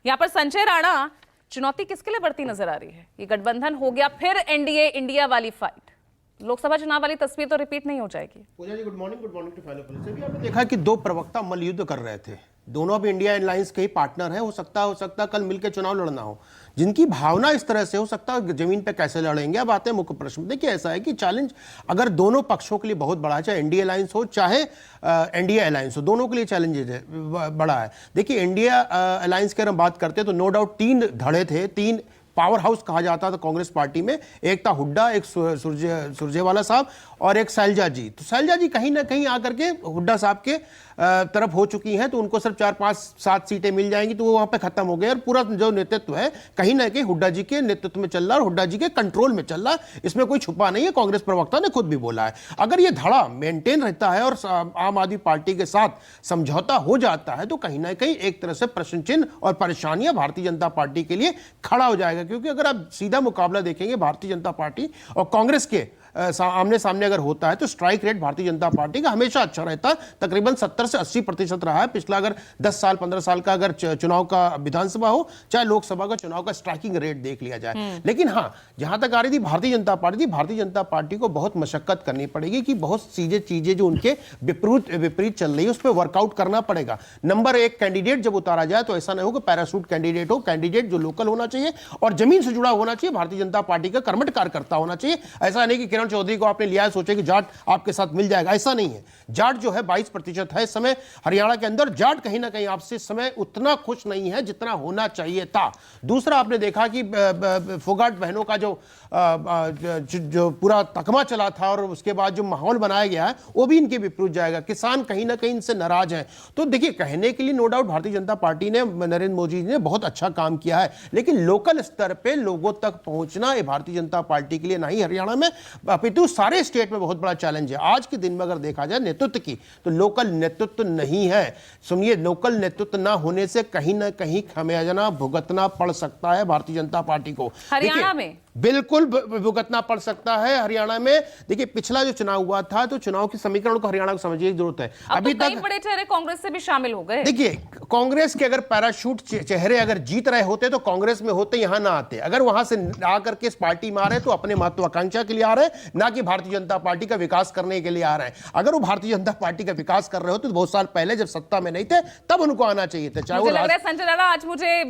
यहाँ पर संजय राणा, चुनौती किसके लिए बढ़ती नजर आ रही है? ये गठबंधन हो गया, फिर एनडीए इंडिया वाली फाइट, लोकसभा चुनाव वाली तस्वीर तो रिपीट नहीं हो जाएगी। Puja ji, good morning to final politics. अभी आपने देखा कि दो प्रवक्ता मल्लयुद्ध कर रहे थे, दोनों अब इंडिया एलायंस के ही पार्टनर हैं। हो सकता कल मिलकर चुनाव लड़ना हो, जिनकी भावना इस तरह से हो सकता है जमीन पे कैसे लड़ेंगे। अब आते हैं मुख्य प्रश्न। देखिए, ऐसा है कि चैलेंज अगर दोनों पक्षों के लिए बहुत बड़ा है, चाहे इंडिया अलायंस हो चाहे एनडीए अलायंस हो, दोनों के लिए चैलेंजेज है बड़ा है। देखिए, इंडिया अलायंस की अगर हम बात करते हैं तो नो डाउट तीन धड़े थे, तीन पावर हाउस कहा जाता था कांग्रेस पार्टी में। एक था हुड्डा, एक सुरजेवाला साहब और एक शैलजा जी। तो शैलजा जी कहीं ना कहीं आकर के हुड्डा साहब के तरफ हो चुकी हैं, तो उनको सिर्फ 4, 5, 7 सीटें मिल जाएंगी, तो वो वहां पे खत्म हो गए। और पूरा जो नेतृत्व है कहीं ना कहीं हुड्डा जी के नेतृत्व में चल रहा है और हुड्डा जी के कंट्रोल में चल रहा है, इसमें कोई छुपा नहीं है। कांग्रेस प्रवक्ता ने खुद भी बोला है, अगर ये धड़ा मेंटेन रहता है और आम आदमी पार्टी के साथ समझौता हो जाता है तो कहीं ना कहीं एक तरह से प्रश्न चिन्ह और परेशानियां भारतीय जनता पार्टी के लिए खड़ा हो जाएगा। क्योंकि अगर आप सीधा मुकाबला देखेंगे भारतीय जनता पार्टी और कांग्रेस के आमने सामने अगर होता है तो strike rate Bharatiya Janata party का हमेशा अच्छा रहता है, तकरीबन 70 से 80% रहा है पिछला। अगर 10 साल 15 साल का अगर चुनाव का विधानसभा हो चाहे लोकसभा का चुनाव का स्ट्राइकिंग रेट देख लिया जाए। लेकिन हाँ, जहां तक आ रही थी भारतीय जनता पार्टी को बहुत मशक्कत करनी पड़ेगी कि बहुत सीधे चीजें जो उनके विपरीत चल रही है उस पर वर्कआउट करना पड़ेगा। नंबर 1 कैंडिडेट जब उतारा जाए तो ऐसा नहीं हो कि पैराशूट कैंडिडेट हो, कैंडिडेट जो लोकल होना चाहिए और जमीन से जुड़ा होना चाहिए, भारतीय जनता पार्टी का कर्मठ कार्यकर्ता होना चाहिए। ऐसा नहीं कि किरण चौधरी को आपने लिया है, सोचे कि जाट आपके साथ मिल जाएगा, ऐसा नहीं है। जाट जो है 22% है इस समय हरियाणा के अंदर। जाट कहीं ना कहीं आपसे इस समय उतना खुश नहीं है जितना होना चाहिए था। दूसरा, आपने देखा कि फोगाट बहनों का जो पूरा तकमा चला था और उसके बाद जो माहौल बनाया गया है वो भी इनके विपरीत जाएगा। किसान कहीं ना कहीं इनसे नाराज हैं। तो देखिए, कहने के लिए no doubt Bharatiya Janata party ने, नरेंद्र मोदी जी ने बहुत अच्छा काम किया है, लेकिन लोकल स्तर पे लोगों तक पहुंचना ये भारतीय जनता पार्टी के लिए नहीं हरियाणा में अपितु सारे स्टेट में बहुत बड़ा चैलेंज है। आज के दिन में अगर देखा जाए नेतृत्व की, तो लोकल नेतृत्व नहीं है। सुनिए, लोकल नेतृत्व ना होने से कहीं ना कहीं खमियाजा भुगतना पड़ सकता है भारतीय जनता पार्टी को। हरियाणा में बिल्कुल भुगतना पड़ सकता है हरियाणा में। देखिए, पिछला जो चुनाव हुआ था तो चुनाव के समीकरण को हरियाणा को समझने की जरूरत है। अभी तो कई बड़े चेहरे कांग्रेस से भी शामिल हो गए। देखिए, कांग्रेस के अगर पैराशूट चेहरे अगर जीत रहे होते तो कांग्रेस में होते, यहां ना आते। अगर वहां से आकर के इस पार्टी में आ रहे तो अपने महत्वाकांक्षा के लिए आ रहे, ना कि भारतीय जनता पार्टी का विकास करने के लिए आ रहे हैं। अगर वो भारतीय जनता पार्टी का विकास कर रहे होते तो बहुत साल पहले जब सत्ता में नहीं थे तब उनको आना चाहिए था। चाहे वो संजय राणा आज मुझे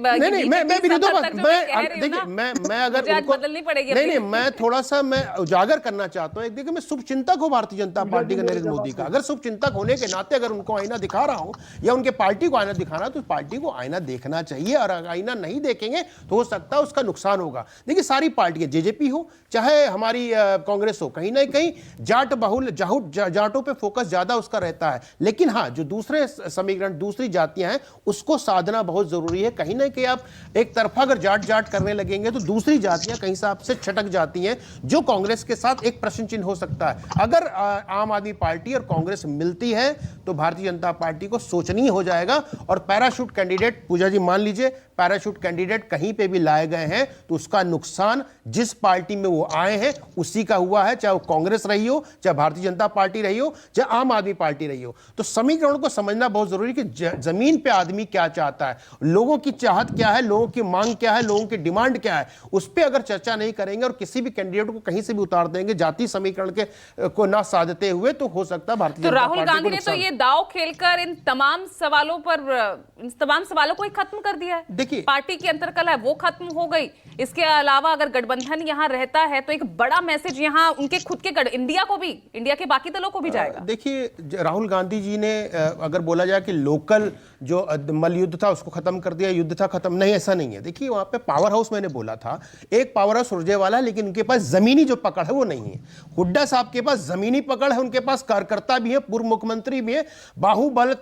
नहीं, मैं थोड़ा सा मैं उजागर करना चाहता हूं। देखिए, मैं शुभचिंतक हूं भारतीय जनता पार्टी का, नरेंद्र मोदी का। अगर शुभचिंतक होने के नाते अगर उनको आईना दिखा रहा हूं या उनके पार्टी को आईना दिखाना, तो पार्टी को आईना देखना चाहिए। और आईना नहीं देखेंगे तो हो सकता है उसका नुकसान होगा। देखिए, सारी पार्टियां, जेजेपी हो चाहे हमारी कांग्रेस हो, कहीं ना कहीं जाट बहुल जाटों पे फोकस ज्यादा उसका रहता है। लेकिन हाँ, जो दूसरे समीकरण, दूसरी जातियां हैं उसको साधना बहुत जरूरी है। कहीं ना कहीं आप एक तरफा अगर जाट करने लगेंगे तो दूसरी जातियां कहीं से आपसे छटक जाती हैं, जो कांग्रेस के साथ एक प्रश्न चिन्ह हो सकता है। अगर आम आदमी पार्टी और कांग्रेस मिलती है तो भारतीय जनता पार्टी को सोचनीय हो जाएगा। और पैराशूट कैंडिडेट, पूजा जी मान लीजिए, पैराशूट कैंडिडेट कहीं पे भी लाए गए हैं तो उसका नुकसान जिस पार्टी में वो आए हैं उसी का हुआ है, चाहे वो कांग्रेस रही हो, चाहे भारतीय जनता पार्टी रही हो, चाहे आम आदमी पार्टी रही हो। तो समीकरण को समझना बहुत जरूरी है कि जमीन पे आदमी क्या चाहता है, लोगों की चाहत क्या है, लोगों की मांग क्या है, लोगों की डिमांड क्या है। उस पर अगर चर्चा नहीं करेंगे और किसी भी कैंडिडेट को कहीं से भी उतार देंगे जाति समीकरण के को ना साधते हुए, तो हो सकता है भारतीय तो राहुल गांधी ने तो ये दांव खेलकर इन तमाम सवालों को ही खत्म कर दिया है। देखिए, पार्टी की अंतरकलह है वो खत्म हो गई। इसके अलावा अगर गठबंधन यहां रहता है तो एक बड़ा मैसेज यहां उनके खुद के इंडिया को भी, इंडिया के बाकी दलों को भी जाएगा। देखिए, राहुल गांधी जी ने अगर बोला जाए कि लोकल जो मल्लयुद्ध था उसको खत्म कर दिया, युद्ध था खत्म, नहीं, ऐसा नहीं है। देखिए, वहां पे पावर हाउस मैंने बोला था, एक पावर हाउस सुरजेवाला, लेकिन उनके पास जमीनी जो पकड़ है वो नहीं है। हुड्डा साहब के पास जमीनी पकड़ है, उनके पास कार्यकर्ता भी है, पूर्व मुख्यमंत्री भी है, बाहुबल,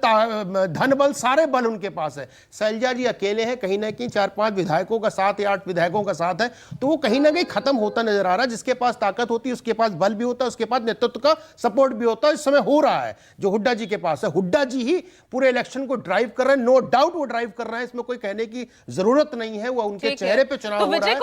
धन बल, सारे बल उनके पास है। शैलजा जी अकेले हैं, कहीं ना कहीं 4-5 विधायकों का साथ या 8 विधायकों का साथ है, तो वो कहीं ना कहीं खत्म होता नजर आ रहा है। जिसके पास ताकत होती है उसके पास बल भी होता है, उसके पास नेतृत्व का सपोर्ट भी होता है। इस समय हो रहा है जो हुड्डा जी के पास है। हुड्डा जी ही पूरे इलेक्शन को ड्राइव कर रहे हैं, नो डाउट वो ड्राइव कर रहे हैं, इसमें कोई कहने की जरूरत नहीं है। वो उनके चेहरे पे चुनाव हो रहा है।